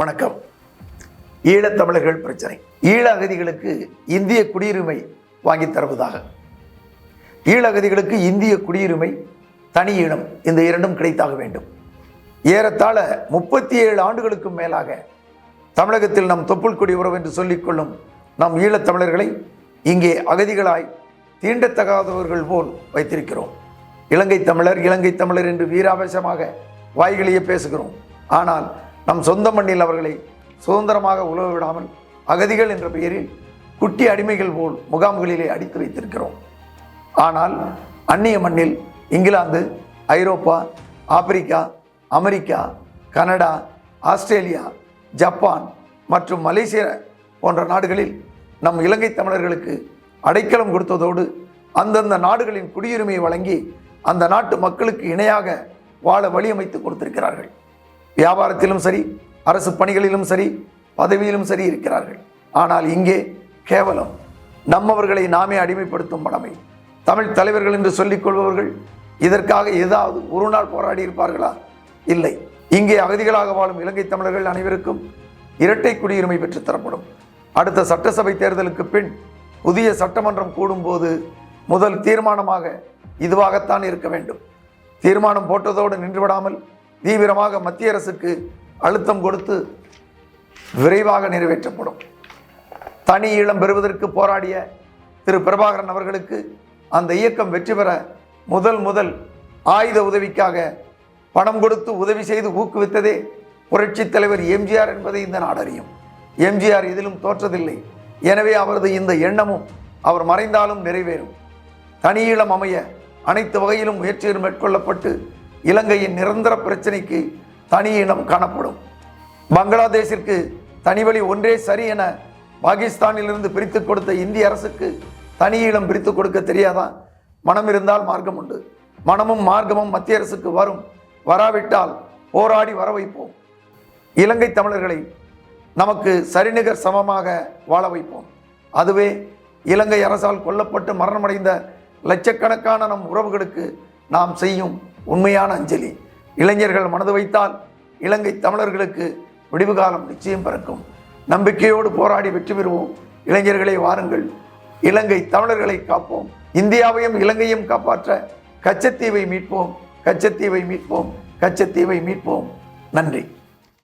வணக்கம். ஈழத்தமிழர்கள் பிரச்சனை. ஈழ அகதிகளுக்கு இந்திய குடியுரிமை வாங்கி தருவதாக, ஈழ அகதிகளுக்கு இந்திய குடியுரிமை, தனி ஈழம், இந்த இரண்டும் கிடைத்தாக வேண்டும். ஏறத்தாழ 37 ஆண்டுகளுக்கும் மேலாக தமிழகத்தில் நம் தொப்புள் கொடி உறவு என்று சொல்லிக்கொள்ளும் நம் ஈழத்தமிழர்களை இங்கே அகதிகளாய் தீண்டத்தகாதவர்கள் போல் வைத்திருக்கிறோம். இலங்கை தமிழர் என்று வீராவேசமாக வாய்களையே பேசுகிறோம். ஆனால் நம் சொந்த மண்ணில் அவர்களை சுதந்திரமாக உழவ விடாமல் அகதிகள் என்ற பெயரில் குட்டி அடிமைகள் போல் முகாம்களிலே அடித்து வைத்திருக்கிறோம். ஆனால் அந்நிய மண்ணில் England, Europe, Africa, America, Canada, Australia, Japan மற்றும் மலேசியா போன்ற நாடுகளில் நம் இலங்கை தமிழர்களுக்கு அடைக்கலம் கொடுத்ததோடு அந்தந்த நாடுகளின் குடியுரிமையை வழங்கி அந்த நாட்டு மக்களுக்கு இணையாக வாழ வழியமைத்து கொடுத்திருக்கிறார்கள். வியாபாரத்திலும் சரி, அரசு பணிகளிலும் சரி, பதவியிலும் சரி இருக்கிறார்கள். ஆனால் இங்கே கேவலம் நம்மவர்களை நாமே அடிமைப்படுத்தும் படமை. தமிழ் தலைவர்கள் என்று சொல்லிக் கொள்பவர்கள் இதற்காக ஏதாவது ஒரு நாள் போராடி இருப்பார்களா? இல்லை. இங்கே அகதிகளாக வாழும் இலங்கை தமிழர்கள் அனைவருக்கும் இரட்டை குடியுரிமை பெற்றுத்தரப்படும். அடுத்த சட்டசபை தேர்தலுக்கு பின் புதிய சட்டமன்றம் கூடும்போது முதல் தீர்மானமாக இதுவாகத்தான் இருக்க வேண்டும். தீர்மானம் போட்டதோடு நின்றுவிடாமல் தீவிரமாக மத்திய அரசுக்கு அழுத்தம் கொடுத்து விரைவாக நிறைவேற்றப்படும். தனி ஈழம் பெறுவதற்கு போராடிய திரு பிரபாகரன் அவர்களுக்கு அந்த இயக்கம் வெற்றி பெற முதல் ஆயுத உதவிக்காக பணம் கொடுத்து உதவி செய்து ஊக்குவித்ததே புரட்சித் தலைவர் எம்ஜிஆர் என்பதை இந்த நாடு அறியும். எம்ஜிஆர் இதிலும் தோற்றதில்லை. எனவே அவரது இந்த எண்ணமும் அவர் மறைந்தாலும் நிறைவேறும். தனி ஈழம் அமைய அனைத்து வகையிலும் முயற்சிகள் மேற்கொள்ளப்பட்டு இலங்கையின் நிரந்தர பிரச்சனைக்கு தனி ஈழம் காணப்படும். பங்களாதேஷிற்கு தனிவழி ஒன்றே சரி என பாகிஸ்தானிலிருந்து பிரித்து கொடுத்த இந்திய அரசுக்கு தனி ஈழம் பிரித்து கொடுக்க தெரியாதா? மனம் இருந்தால் மார்க்கம் உண்டு. மனமும் மார்க்கமும் மத்திய அரசுக்கு வரும். வராவிட்டால் போராடி வர வைப்போம். இலங்கை தமிழர்களை நமக்கு சரிநிகர் சமமாக வாழ வைப்போம். அதுவே இலங்கை அரசால் கொல்லப்பட்டு மரணமடைந்த லட்சக்கணக்கான நம் உறவுகளுக்கு நாம் செய்யும் உண்மையான அஞ்சலி. இளைஞர்கள் மனது வைத்தால் இலங்கை தமிழர்களுக்கு விடிவு காலம் நிச்சயம் பிறக்கும். நம்பிக்கையோடு போராடி வெற்றி பெறுவோம். இளைஞர்களை வாருங்கள், இலங்கை தமிழர்களை காப்போம். இந்தியாவையும் இலங்கையும் காப்பாற்ற கச்சத்தீவை மீட்போம், கச்சத்தீவை மீட்போம், கச்சத்தீவை மீட்போம். நன்றி.